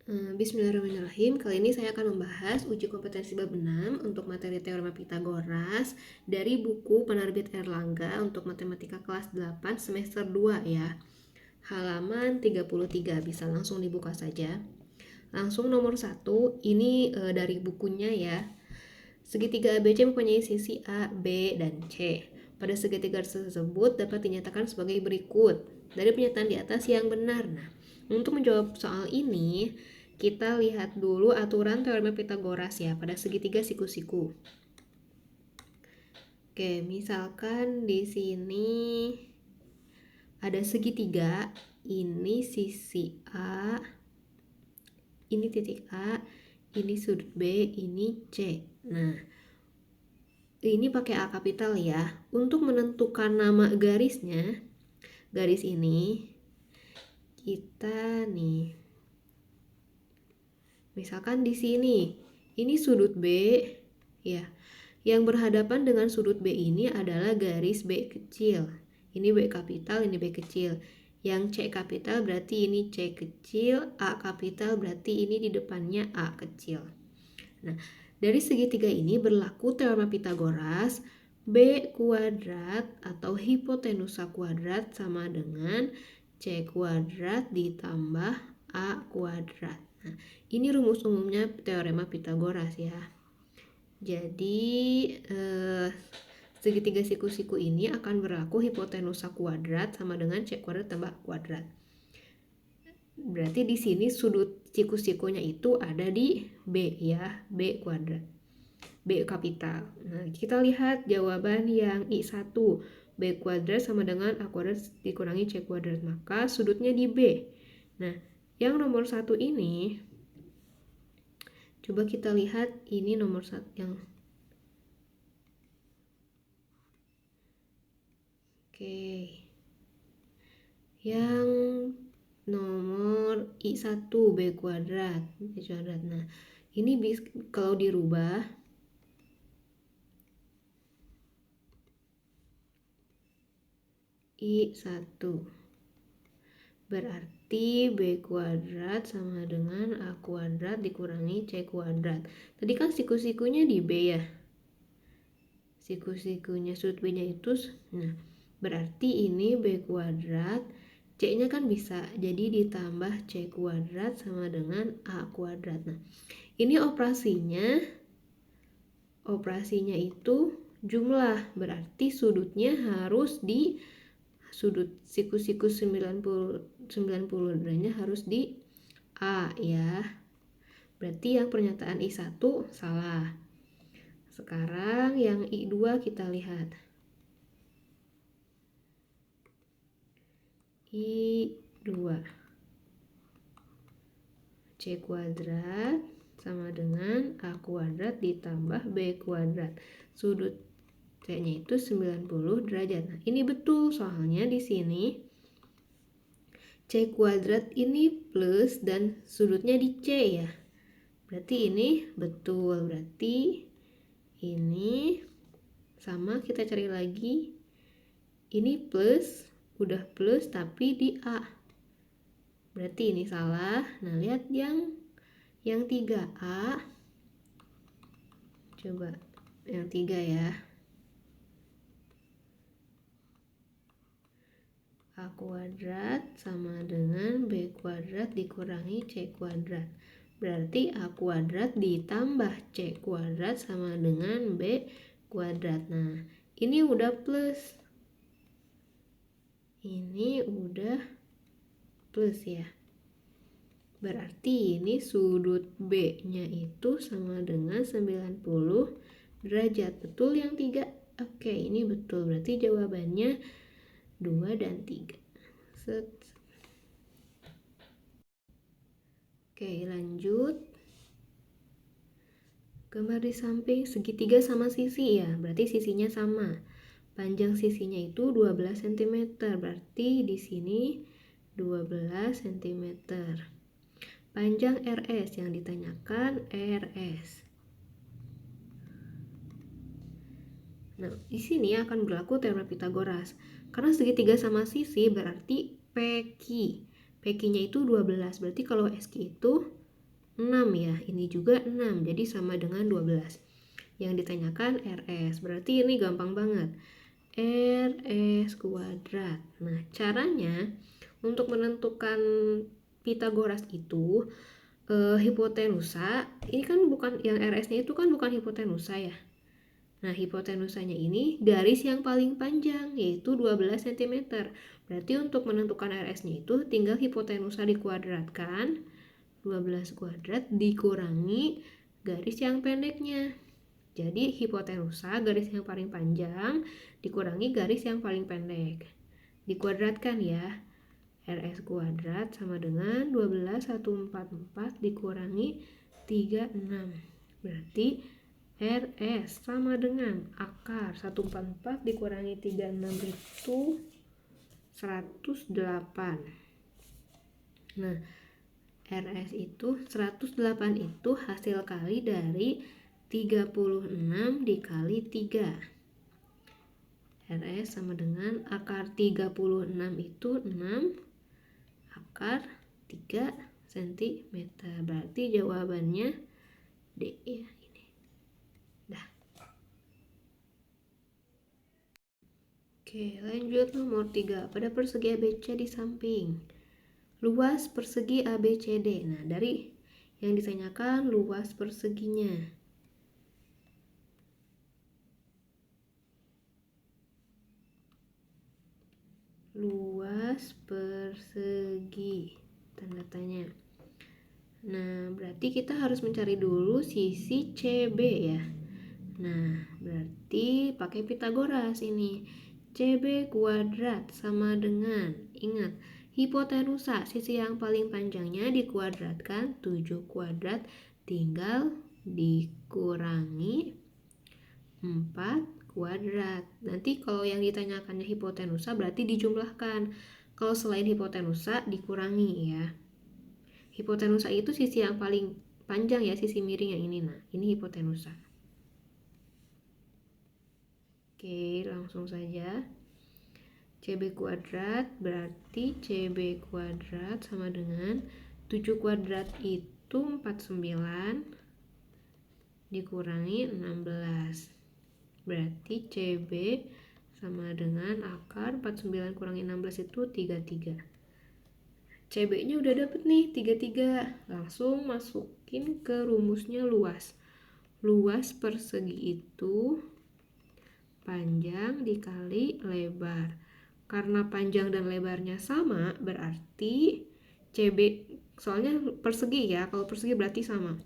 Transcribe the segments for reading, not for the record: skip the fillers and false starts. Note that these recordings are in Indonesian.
Bismillahirrahmanirrahim. Kali ini saya akan membahas uji kompetensi bab 6 untuk materi teorema Pitagoras dari buku penerbit Erlangga untuk matematika kelas 8 semester 2 ya. Halaman 33, bisa langsung dibuka saja. Langsung nomor 1, ini dari bukunya ya. Segitiga ABC mempunyai sisi A, B, dan C. Pada segitiga tersebut dapat dinyatakan sebagai berikut. Dari pernyataan di atas yang benar. Nah, untuk menjawab soal ini, kita lihat dulu aturan teorema Pitagoras ya pada segitiga siku-siku. Oke, misalkan di sini ada segitiga, ini sisi A, ini titik A, ini sudut B, ini C. Nah, ini pakai A kapital ya. Untuk menentukan nama garisnya, garis ini, kita nih, misalkan di sini, ini sudut B, ya. Yang berhadapan dengan sudut B ini adalah garis B kecil. Ini B kapital, ini B kecil. Yang C kapital berarti ini C kecil, A kapital berarti ini di depannya A kecil. Nah, dari segitiga ini berlaku teorema Pitagoras, B kuadrat atau hipotenusa kuadrat sama dengan C kuadrat ditambah A kuadrat. Nah, ini rumus umumnya teorema Pitagoras ya. Jadi segitiga siku-siku ini akan berlaku hipotenusa kuadrat sama dengan C kuadrat tambah A kuadrat. Berarti di sini sudut siku-sikunya itu ada di B ya, B kuadrat. B kapital. Nah, kita lihat jawaban yang I1. B kuadrat sama dengan A kuadrat dikurangi C kuadrat. Maka sudutnya di B. Nah, yang nomor 1 ini, coba kita lihat ini nomor 1 yang yang nomor I1 B kuadrat. Nah, ini kalau dirubah I1 berarti B kuadrat sama dengan A kuadrat dikurangi C kuadrat. Tadi kan siku-sikunya di B ya. Siku-sikunya sudut B-nya itu, nah berarti ini B kuadrat, C-nya kan bisa, jadi ditambah C kuadrat sama dengan A kuadrat. Nah, ini operasinya itu jumlah, berarti sudutnya harus di sudut siku-siku 90 derajat harus di A ya. Berarti yang pernyataan I1 salah. Sekarang yang I2 kita lihat. I2 C kuadrat sama dengan A kuadrat ditambah B kuadrat. Sudut C-nya itu 90 derajat. Nah, ini betul soalnya di sini C kuadrat ini plus dan sudutnya di C ya. Berarti ini betul. Berarti ini sama, kita cari lagi. Ini plus, udah plus tapi di A. Berarti ini salah. Nah, lihat yang 3A. Coba yang 3 ya. A kuadrat sama dengan B kuadrat dikurangi C kuadrat. Berarti A kuadrat ditambah C kuadrat sama dengan B kuadrat. Nah, ini udah plus. Ini udah plus ya. Berarti ini sudut B-nya itu sama dengan 90 derajat. Betul yang 3? Oke, ini betul. Berarti jawabannya 2 dan 3. Oke, lanjut. Gambar di samping segitiga sama sisi ya. Berarti sisinya sama. Panjang sisinya itu 12 cm. Berarti di sini 12 cm. Panjang RS yang ditanyakan RS. Nah, di sini akan berlaku teorema Pitagoras. Karena segitiga sama sisi berarti PQ. PQ-nya itu 12. Berarti kalau SQ itu 6 ya, ini juga 6, jadi sama dengan 12. Yang ditanyakan RS, berarti ini gampang banget. RS kuadrat. Nah, caranya untuk menentukan Pitagoras itu hipotenusa, ini kan bukan yang RS-nya itu kan bukan hipotenusa ya. Nah, hipotenusanya ini garis yang paling panjang, yaitu 12 cm. Berarti untuk menentukan RS-nya itu tinggal hipotenusa dikuadratkan, 12 kuadrat dikurangi garis yang pendeknya. Jadi hipotenusa garis yang paling panjang dikurangi garis yang paling pendek. Dikuadratkan ya. RS kuadrat sama dengan 12,144 dikurangi 36. Berarti RS sama dengan akar 144 dikurangi 36 itu 108. Nah, RS itu 108 itu hasil kali dari 36 dikali 3. RS sama dengan akar 36 itu 6 akar 3 cm. Berarti jawabannya D ya. Oke, lanjut nomor 3. Pada persegi ABC di samping. Luas persegi ABCD. Nah, dari yang ditanyakan luas perseginya. Luas persegi. Tanda tanya. Nah, berarti kita harus mencari dulu sisi CB ya. Nah, berarti pakai Pitagoras ini. CB kuadrat sama dengan, ingat, hipotenusa, sisi yang paling panjangnya dikuadratkan, 7 kuadrat tinggal dikurangi 4 kuadrat. Nanti kalau yang ditanyakannya hipotenusa berarti dijumlahkan. Kalau selain hipotenusa dikurangi ya. Hipotenusa itu sisi yang paling panjang ya, sisi miring yang ini. Nah, ini hipotenusa. Oke, langsung saja. CB kuadrat berarti CB kuadrat sama dengan 7 kuadrat itu 49 dikurangi 16. Berarti CB sama dengan akar 49 kurangi 16 itu 33. CB-nya udah dapet nih 33. Langsung masukin ke rumusnya luas. Luas persegi itu panjang dikali lebar. Karena panjang dan lebarnya sama, berarti CB, soalnya persegi ya, kalau persegi berarti sama.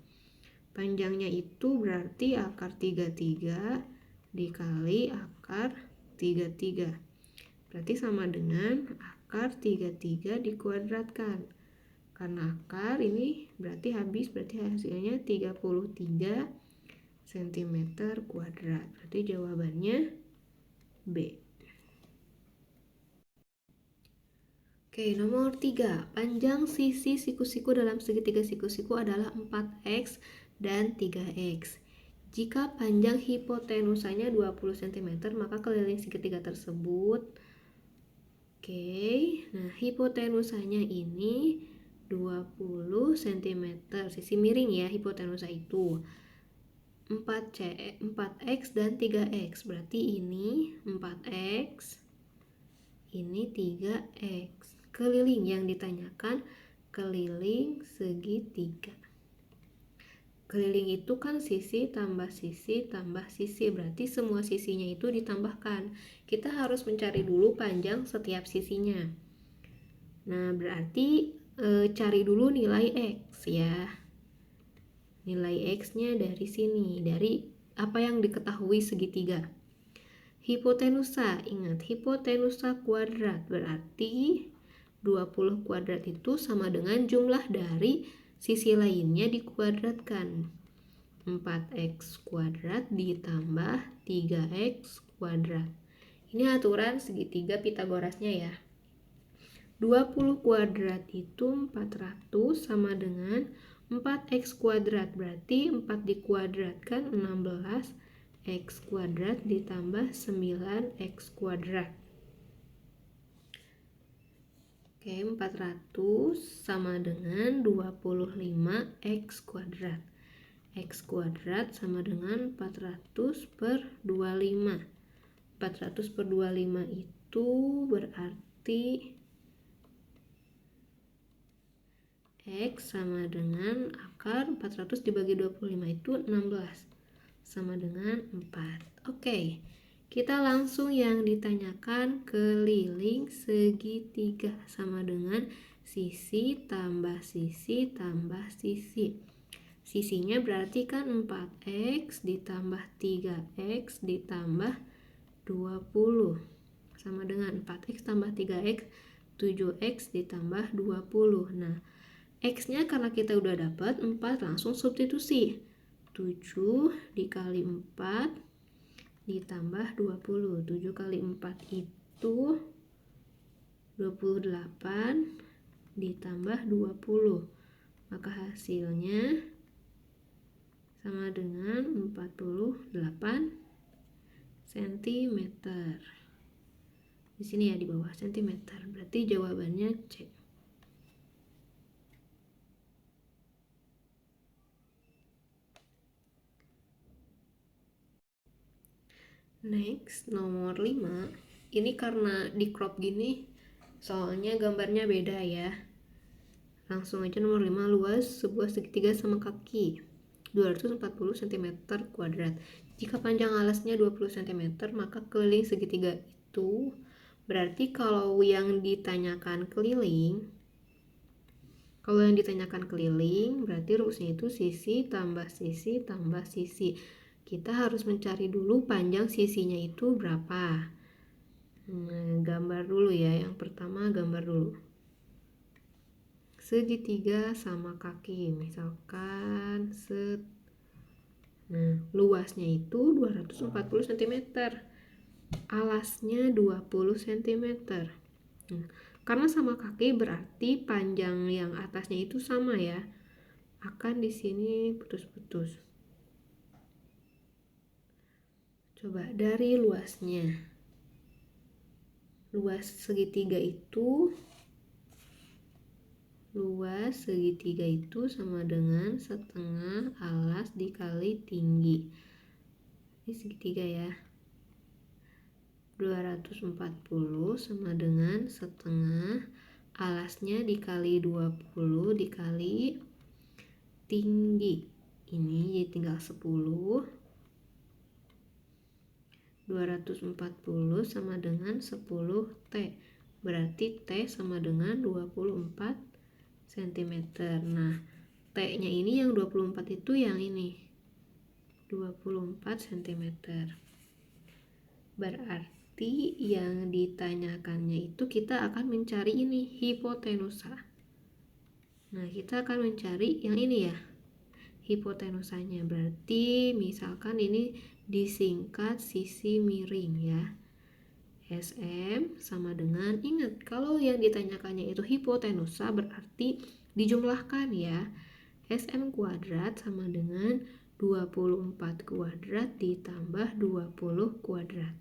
Panjangnya itu berarti akar 33 dikali akar 33. Berarti sama dengan akar 33 dikuadratkan. Karena akar ini berarti habis, berarti hasilnya 33 cm kuadrat. Berarti jawabannya B. Oke, nomor 3. Panjang sisi siku-siku dalam segitiga siku-siku adalah 4x dan 3x. Jika panjang hipotenusanya 20 cm, maka keliling segitiga tersebut. Oke, nah hipotenusanya ini 20 cm. Sisi miring ya hipotenusa itu. 4x dan 3x. Berarti ini 4x, ini 3x. Keliling yang ditanyakan keliling segitiga. Keliling itu kan sisi tambah sisi tambah sisi, berarti semua sisinya itu ditambahkan. Kita harus mencari dulu panjang setiap sisinya. Nah, berarti cari dulu nilai x ya. Nilai x-nya dari sini, dari apa yang diketahui segitiga. Hipotenusa, ingat hipotenusa kuadrat berarti 20 kuadrat itu sama dengan jumlah dari sisi lainnya dikuadratkan. 4x kuadrat ditambah 3x kuadrat. Ini aturan segitiga Pitagorasnya ya. 20 kuadrat itu 400 sama dengan 4x kuadrat. Berarti 4 dikuadratkan 16 x kuadrat ditambah 9x kuadrat. Oke, Oke, 400 sama dengan 25x kuadrat. X kuadrat sama dengan 400 per 25. 400 per 25 itu berarti X sama dengan akar 400 dibagi 25 itu 16. Sama dengan 4. Oke, kita langsung yang ditanyakan keliling segitiga sama dengan sisi tambah sisi tambah sisi. Sisinya berarti kan 4x ditambah 3x ditambah 20 sama dengan 4x tambah 3x 7x ditambah 20. Nah, x-nya karena kita udah dapat 4 langsung substitusi. 7 dikali 4 ditambah 20. 7 kali 4 itu 28 ditambah 20. Maka hasilnya sama dengan 48 cm. Di sini ya di bawah cm. Berarti jawabannya C. Next, nomor 5. Ini karena di crop gini, soalnya gambarnya beda ya. Langsung aja nomor 5, luas sebuah segitiga sama kaki 240 cm kuadrat. Jika panjang alasnya 20 cm, maka keliling segitiga itu berarti kalau yang ditanyakan keliling, berarti rumusnya itu sisi tambah sisi tambah sisi. Kita harus mencari dulu panjang sisinya itu berapa. Gambar dulu ya. Yang pertama gambar dulu segitiga sama kaki, misalkan luasnya itu 240 cm, alasnya 20 cm. Karena sama kaki berarti panjang yang atasnya itu sama ya, akan di sini putus-putus. Coba dari luasnya, luas segitiga itu sama dengan setengah alas dikali tinggi. Ini segitiga ya. 240 sama dengan setengah alasnya dikali 20 dikali tinggi. Ini jadi tinggal 10. 240 sama dengan 10T. Berarti T sama dengan 24 cm. Nah, T-nya ini yang 24 itu yang ini. 24 cm. Berarti yang ditanyakannya itu kita akan mencari ini, hipotenusa. Nah, kita akan mencari yang ini ya, hipotenusanya. Berarti misalkan ini disingkat sisi miring ya. SM sama dengan, ingat kalau yang ditanyakannya itu hipotenusa berarti dijumlahkan ya. SM kuadrat sama dengan 24 kuadrat ditambah 20 kuadrat.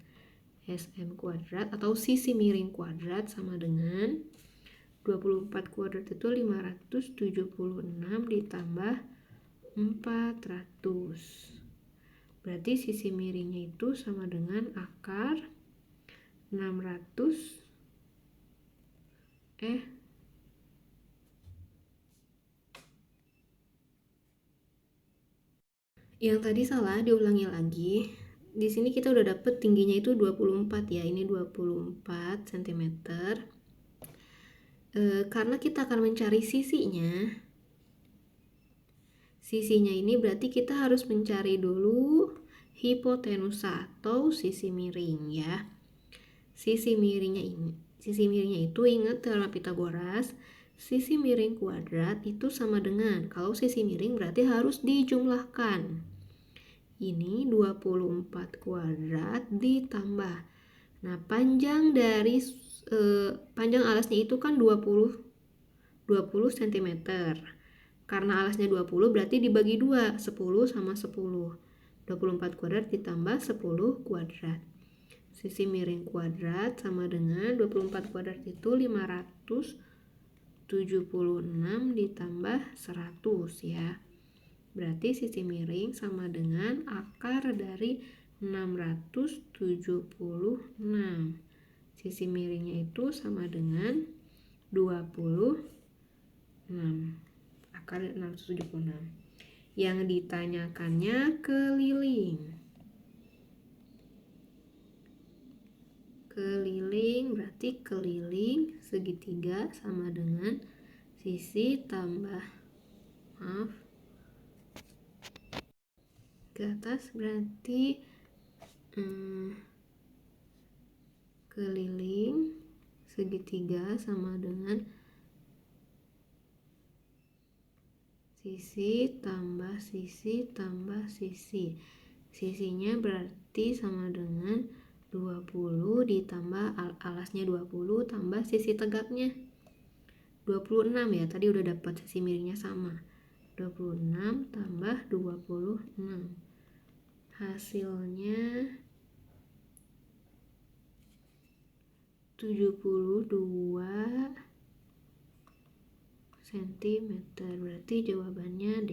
SM kuadrat atau sisi miring kuadrat sama dengan 24 kuadrat itu 576 ditambah 400. Berarti sisi miringnya itu sama dengan akar 600 yang tadi salah, diulangi lagi. Di sini kita udah dapet tingginya itu 24 ya. Ini 24 cm. Karena kita akan mencari sisinya. Sisinya ini berarti kita harus mencari dulu hipotenusa atau sisi miring ya. Sisi miringnya itu ingat teorema Pitagoras, sisi miring kuadrat itu sama dengan, kalau sisi miring berarti harus dijumlahkan. Ini 24 kuadrat ditambah. Nah, panjang dari panjang alasnya itu kan 20 cm. Karena alasnya 20 berarti dibagi 2, 10 sama 10. 24 kuadrat ditambah 10 kuadrat. Sisi miring kuadrat sama dengan 24 kuadrat itu 500 76 ditambah 100 ya. Berarti sisi miring sama dengan akar dari 676. Sisi miringnya itu sama dengan 26. Akar 676. Yang ditanyakannya keliling. Keliling berarti keliling segitiga sama dengan sisi tambah ke atas berarti keliling segitiga sama dengan sisi tambah sisi tambah sisi. Sisinya berarti sama dengan 20 ditambah alasnya 20 tambah sisi tegaknya 26 ya. Tadi udah dapat sisi miringnya sama. 26 tambah 26. Hasilnya 72 cm. Berarti jawabannya D.